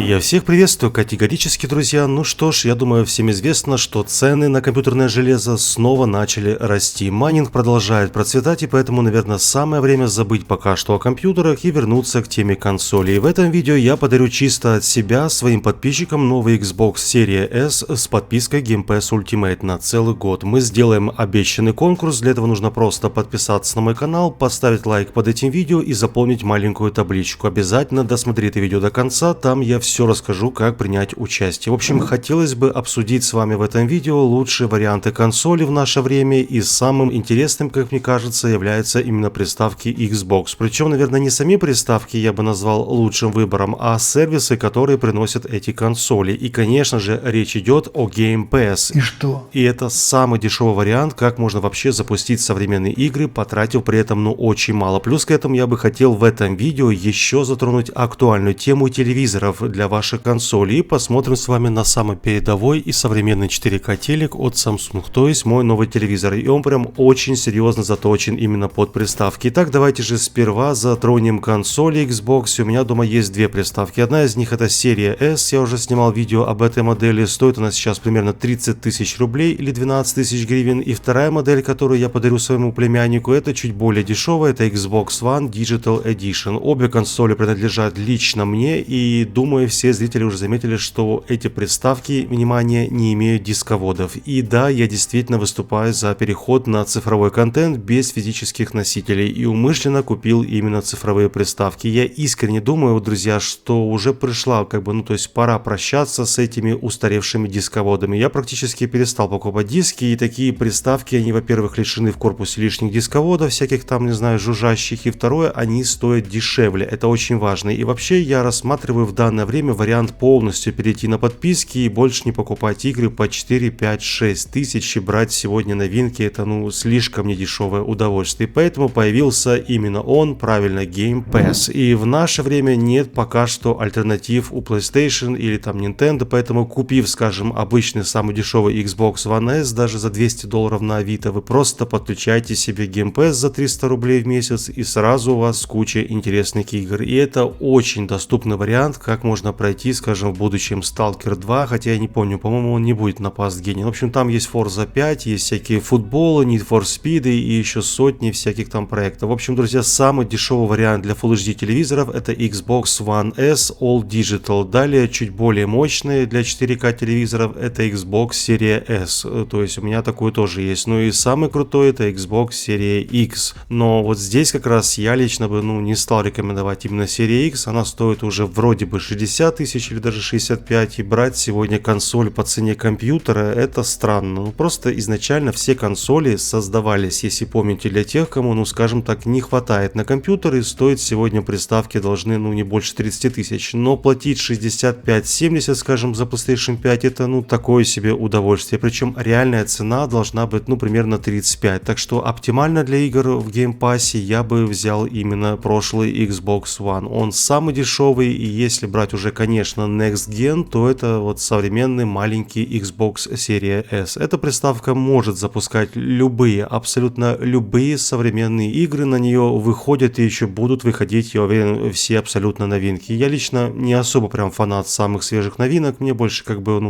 Я всех приветствую категорически, друзья. Ну что ж, я думаю, всем известно, что цены на компьютерное железо снова начали расти. Майнинг продолжает процветать, и поэтому, наверное, самое время забыть пока что о компьютерах и вернуться к теме консолей. В этом видео я подарю чисто от себя своим подписчикам новый Xbox Series S с подпиской Game Pass Ultimate на целый год. Мы сделаем обещанный конкурс, для этого нужно просто подписаться на мой канал, поставить лайк под этим видео и заполнить маленькую табличку. Обязательно досмотри это видео до конца, там я все расскажу, как принять участие. В общем, хотелось бы обсудить с вами в этом видео лучшие варианты консоли в наше время, и самым интересным, как мне кажется, являются именно приставки Xbox. Причем, наверное, не сами приставки я бы назвал лучшим выбором, а сервисы, которые приносят эти консоли. И, конечно же, речь идет о Game Pass. И что? И это самый дешевый вариант, как можно вообще запустить современные игры, потратив при этом очень мало. Плюс к этому я бы хотел в этом видео еще затронуть актуальную тему телевизоров для ваших консолей, и посмотрим с вами на самый передовой и современный 4К телек от Samsung, то есть мой новый телевизор, и он прям очень серьезно заточен именно под приставки. Итак, давайте же сперва затронем консоли Xbox. У меня дома есть две приставки, одна из них это серия S, я уже снимал видео об этой модели, стоит она сейчас примерно 30 тысяч рублей или 12 тысяч гривен, и вторая модель, которую я подарю своему племяннику, это чуть более дешевая, это Xbox One Digital Edition. Обе консоли принадлежат лично мне, и думаю, все зрители уже заметили, что эти приставки, внимание, не имеют дисководов. И да, я действительно выступаю за переход на цифровой контент без физических носителей, и умышленно купил именно цифровые приставки. Я искренне думаю, друзья, что уже пришла, то есть пора прощаться с этими устаревшими дисководами. Я практически перестал покупать диски, и такие приставки, они, во-первых, лишены в корпусе лишних дисководов, всяких там, не знаю, жужжащих, и второе, они стоят дешевле. Это очень важно. И вообще я рассматриваю в данное время вариант полностью перейти на подписки и больше не покупать игры по 4, 5, 6 тысяч и брать сегодня новинки. Это слишком недешевое удовольствие. И поэтому появился именно он, правильно, Game Pass. И в наше время нет пока что альтернатив у PlayStation или там Nintendo, поэтому купив, скажем, обычный самый дешевый Xbox One S даже за $200 на Авито, вы просто подключаете себе Game Pass за 300 рублей в месяц, и сразу у вас куча интересных игр. И это очень доступный вариант, как можно пройти, скажем, в будущем Stalker 2, хотя я не помню, по-моему, он не будет на Pastgene. В общем, там есть Forza 5, есть всякие футболы, Need for Speed и еще сотни всяких там проектов. В общем, друзья, самый дешевый вариант для Full HD телевизоров это Xbox One S All Digital. Далее, чуть более мощные для 4К телевизоров это Xbox Series S, то есть у меня такой тоже есть. Ну и самый крутой это Xbox Series X. Но вот здесь как раз я лично бы не стал рекомендовать именно Series X, она стоит уже вроде бы 60 тысяч или даже 65, и брать сегодня консоль по цене компьютера это странно. Просто изначально все консоли создавались, если помните, для тех, кому, скажем так, не хватает на компьютер, и стоить сегодня приставки должны не больше 30 тысяч, но платить 65-70, скажем, за PlayStation 5 это такое себе удовольствие, причем реальная цена должна быть примерно 35, так что оптимально для игр в Game Pass я бы взял именно прошлый Xbox One, он самый дешевый, и если брать уже, конечно, Next Gen, то это вот современный маленький Xbox Series S. Эта приставка может запускать любые, абсолютно любые современные игры, на нее выходят и еще будут выходить, я уверен, все абсолютно новинки. Я лично не особо прям фанат самых свежих новинок, мне больше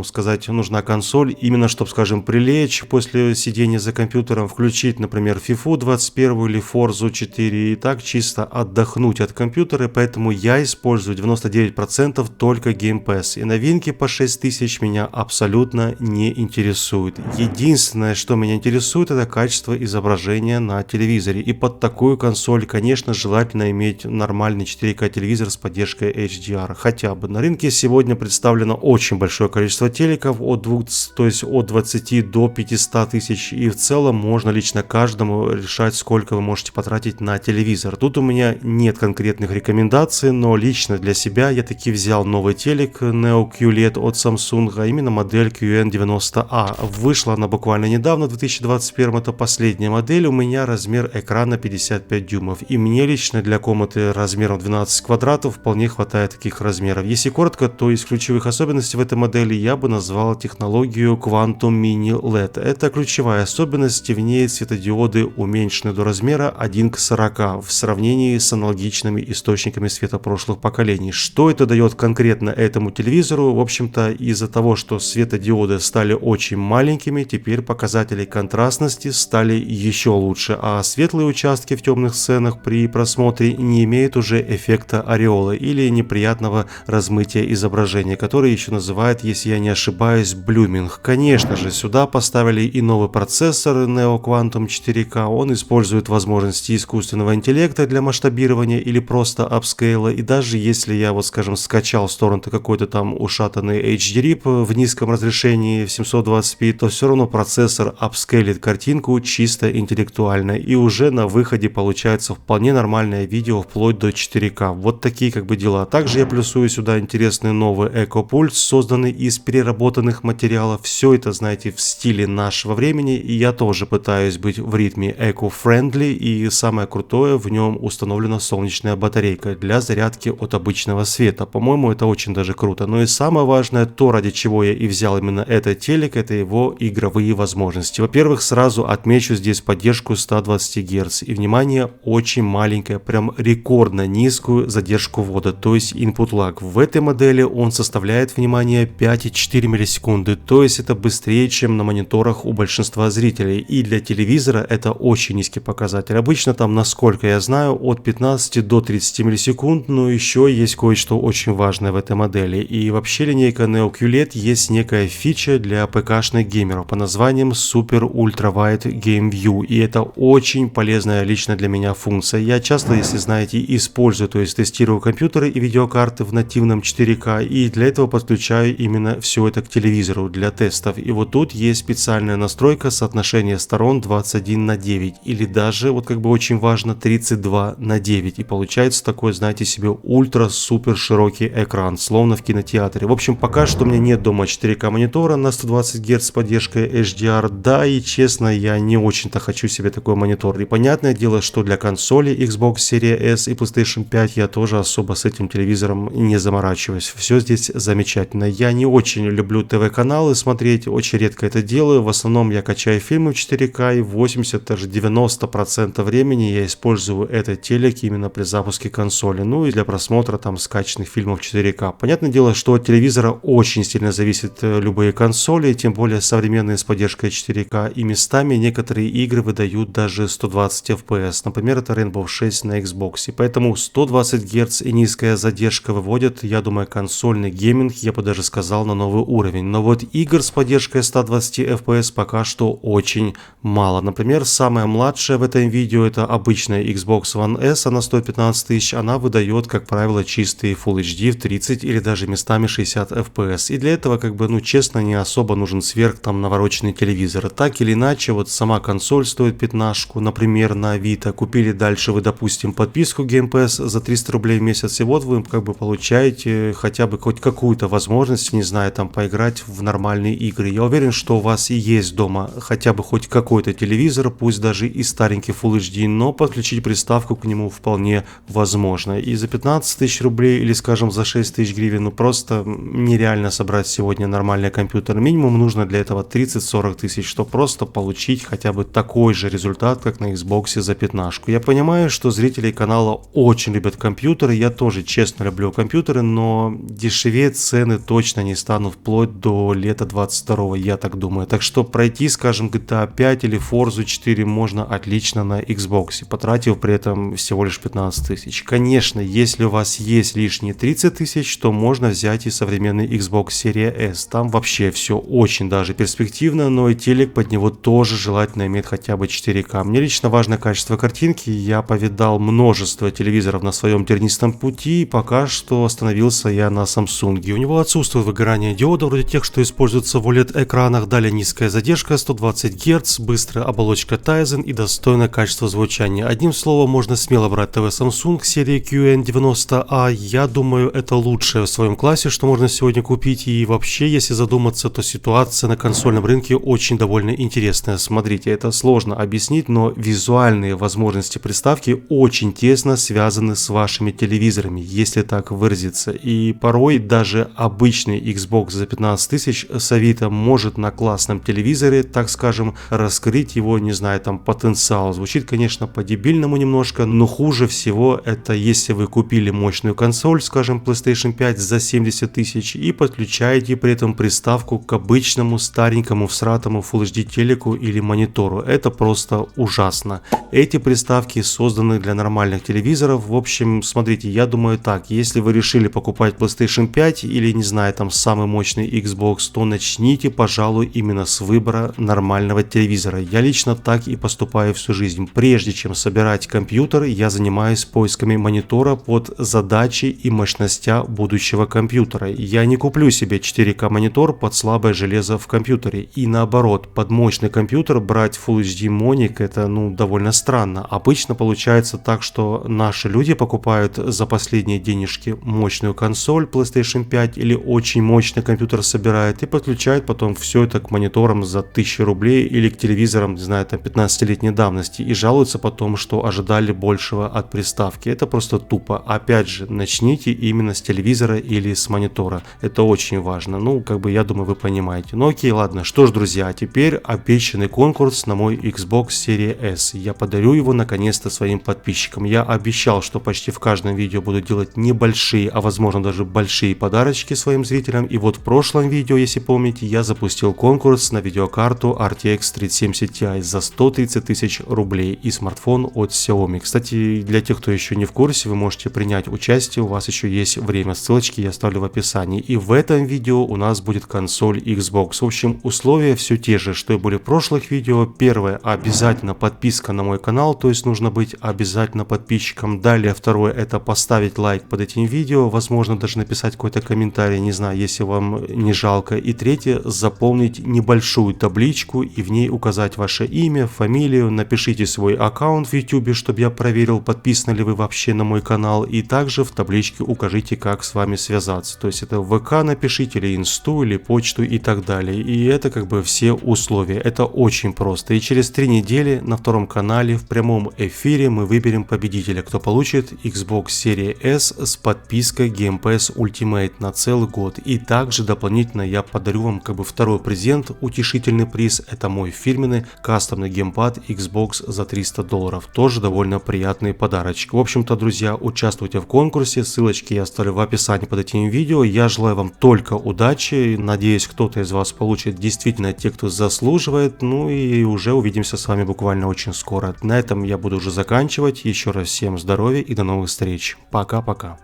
сказать, нужна консоль, именно чтобы, скажем, прилечь после сидения за компьютером, включить, например, FIFA 21 или Forza 4 и так чисто отдохнуть от компьютера, поэтому я использую 99% только Game Pass, и новинки по 6000 меня абсолютно не интересуют. Единственное, что меня интересует, это качество изображения на телевизоре, и под такую консоль, конечно, желательно иметь нормальный 4К телевизор с поддержкой HDR, хотя бы. На рынке сегодня представлено очень большое количество телеков, от 20 до 500 тысяч, и в целом можно лично каждому решать, сколько вы можете потратить на телевизор. Тут у меня нет конкретных рекомендаций, но лично для себя я таки взял новый телек Neo QLED от Samsung, а именно модель QN90A. Вышла она буквально недавно, в 2021, это последняя модель, у меня размер экрана 55 дюймов, и мне лично для комнаты размером 12 квадратов вполне хватает таких размеров. Если коротко, то из ключевых особенностей в этой модели я бы назвал технологию Quantum Mini LED. Это ключевая особенность, в ней светодиоды уменьшены до размера 1 к 40 в сравнении с аналогичными источниками света прошлых поколений. Что это дает конкретно этому телевизору, в общем-то, из-за того, что светодиоды стали очень маленькими, теперь показатели контрастности стали еще лучше, а светлые участки в темных сценах при просмотре не имеют уже эффекта ореола или неприятного размытия изображения, который еще называют, если я не ошибаюсь, блюминг. Конечно же, сюда поставили и новый процессор Neo Quantum 4K, он использует возможности искусственного интеллекта для масштабирования или просто апскейла, и даже если я, вот скажем, скачал с торрента какой-то там ушатанный HDRIP в низком разрешении в 720p, то все равно процессор апскейлит картинку чисто интеллектуально, и уже на выходе получается вполне нормальное видео вплоть до 4К. Вот такие как бы дела. Также я плюсую сюда интересный новый Эко-пульт, созданный из переработанных материалов. Все это, знаете, в стиле нашего времени, и я тоже пытаюсь быть в ритме эко-френдли, и самое крутое, в нем установлена солнечная батарейка для зарядки от обычного света. По-моему, это очень даже круто. Но и самое важное, то, ради чего я и взял именно этот телек, это его игровые возможности. Во-первых, сразу отмечу здесь поддержку 120 Гц. И, внимание, очень маленькая, прям рекордно низкую задержку ввода, то есть input lag. В этой модели он составляет, внимание, 5,4 миллисекунды, то есть это быстрее, чем на мониторах у большинства зрителей. И для телевизора это очень низкий показатель. Обычно там, насколько я знаю, от 15 до 30 миллисекунд, но еще есть кое-что очень важное в этой модели. И вообще линейка Neo QLED есть некая фича для ПК-шных геймеров по названием Super Ultra Wide Game View. И это очень полезная лично для меня функция. Я часто, если знаете, использую, то есть тестирую компьютеры и видеокарты в нативном 4К, и для этого подключаю именно все это к телевизору для тестов. И вот тут есть специальная настройка соотношения сторон 21:9, или даже, вот как бы очень важно, 32:9. И получается такой, знаете себе, ультра-супер широкий экран, словно в кинотеатре. В общем, пока что у меня нет дома 4К монитора на 120 Гц с поддержкой HDR, да, и честно, я не очень-то хочу себе такой монитор. И понятное дело, что для консоли Xbox Series S и PlayStation 5 я тоже особо с этим телевизором не заморачиваюсь. Все здесь замечательно. Я не очень люблю ТВ-каналы смотреть, очень редко это делаю. В основном я качаю фильмы в 4К, и 80, даже 90% времени я использую этот телек именно при запуске консоли. Ну и для просмотра там скачанных фильмов в 4К. Понятное дело, что от телевизора очень сильно зависят любые консоли, тем более современные с поддержкой 4К, и местами некоторые игры выдают даже 120 FPS. Например, это Rainbow 6 на Xbox. И поэтому 120 Гц и низкая задержка выводят, я думаю, консольный гейминг, я бы даже сказал, на новый уровень. Но вот игр с поддержкой 120 FPS пока что очень мало. Например, самая младшая в этом видео это обычная Xbox One S, она стоит 15 тысяч, она выдает, как правило, чистый Full HD в 30 или даже местами 60 FPS. И для этого, как бы, ну честно, не особо нужен сверх там навороченный телевизор. Так или иначе, вот сама консоль стоит 15, например, на Авито. Купили дальше вы, допустим, подписку Game Pass за 300 рублей в месяц, и вот вы как бы получаете хотя бы хоть какую-то возможность, не знаю, там поиграть в нормальные игры. Я уверен, что у вас и есть дома хотя бы хоть какой-то телевизор, пусть даже и старенький Full HD, но подключить приставку к нему вполне возможно. И за 15 тысяч рублей или, скажем, за 6 тысяч гривен, ну просто нереально собрать сегодня нормальный компьютер. Минимум нужно для этого 30-40 тысяч, чтобы просто получить хотя бы такой же результат, как на Xbox за 15. Я понимаю, что зрители канала очень любят компьютеры, я тоже честно люблю компьютеры, но дешевее цены точно не станут вплоть до лета 22, я так думаю. Так что пройти, скажем, GTA 5 или Forza 4 можно отлично на Xbox, потратив при этом всего лишь 15 тысяч. Конечно, если у вас есть лишние 30 тысяч, то можно взять и современный Xbox Series S. Там вообще все очень даже перспективно, но и телек под него тоже желательно иметь хотя бы 4К. Мне лично важно качество картинки, я повидал множество телевизоров на своем тернистом пути, и пока что остановился я на Samsung. У него отсутствует выгорание диода, вроде тех, что используются в OLED-экранах, далее низкая задержка, 120 Гц, быстрая оболочка Tizen и достойное качество звучания. Одним словом, можно смело брать ТВ Samsung серии QN90A, я думаю, это лучшее в своем классе, что можно сегодня купить, и вообще, если задуматься, то ситуация на консольном рынке очень довольно интересная. Смотрите, это сложно объяснить, но визуальные возможности приставки очень тесно связаны с вашими телевизорами, если так выразиться, и порой даже обычный Xbox за 15 тысяч с Авито может на классном телевизоре, так скажем, раскрыть его, не знаю, там потенциал. Звучит, конечно, по-дебильному немножко, но хуже всего это если вы купили мощную консоль, скажем, PlayStation 5 за 70 тысяч и подключаете при этом приставку к обычному старенькому всратому Full HD телеку или монитору. Это просто ужасно. Эти приставки созданы для нормальных телевизоров. В общем, смотрите, я думаю так, если вы решили покупать PlayStation 5 или, не знаю, там самый мощный Xbox, то начните, пожалуй, именно с выбора нормального телевизора. Я лично так и поступаю всю жизнь. Прежде чем собирать компьютер, я занимаюсь поисками монитора под задачи и мощностя будущего компьютера. Я не куплю себе 4К монитор под слабое железо в компьютере. И наоборот, под мощный компьютер брать Full HD моник это довольно странно. Обычно получается так, что наши люди покупают за последние денежки мощную консоль PlayStation 5 или очень мощный компьютер собирают и подключают потом все это к мониторам за 1000 рублей или к телевизорам, не знаю, там 15-летней давности и жалуются потом, что ожидали большего от приставки. Это просто тупо. Опять же, начните именно с телевизора или с монитора. Это очень важно. Я думаю, вы понимаете. Окей, ладно. Что ж, друзья, теперь обещанный конкурс на мой Xbox Series S. Я подарю его наконец-то своим подписчикам. Я обещал, что почти в каждом видео буду делать небольшие, а возможно даже большие подарочки своим зрителям. И вот в прошлом видео, если помните, я запустил конкурс на видеокарту RTX 3070 Ti за 130 тысяч рублей и смартфон от Xiaomi. Кстати, для тех, кто еще не в курсе, вы можете принять участие, у вас еще есть время. Ссылочки я оставлю в описании. И в этом видео у нас будет консоль Xbox. В общем, условия все те же, что и были в прошлых видео. Первое, обязательно подписка на мой канал, то есть нужно быть обязательно подписчиком. Далее, второе, это поставить лайк под этим видео, возможно даже написать какой-то комментарий, не знаю, если вам не жалко. И третье, заполнить небольшую табличку и в ней указать ваше имя, фамилию, напишите свой аккаунт в YouTube, чтобы я проверил, подписаны ли вы вообще на мой канал, и также в табличке укажите, как с вами связаться. То есть это в ВК напишите, или инсту, или почту и так далее. И это все условия. Это очень просто. И через 3 недели на втором канале в прямом эфире мы выберем победителя, кто получит Xbox Series S с подпиской Game Pass Ultimate на целый год. И также дополнительно я подарю вам второй презент, утешительный приз. Это мой фирменный кастомный геймпад Xbox за $300. Тоже довольно приятный подарочек. В общем-то, друзья, участвуйте в конкурсе. Ссылочки я оставлю в описании под этим видео. Я желаю вам только удачи. Надеюсь, кто-то из вас получит действительно те, кто заслуживает. И уже увидимся с вами буквально очень скоро. На этом я буду уже заканчивать. Еще раз всем здоровья и до новых встреч. Пока-пока.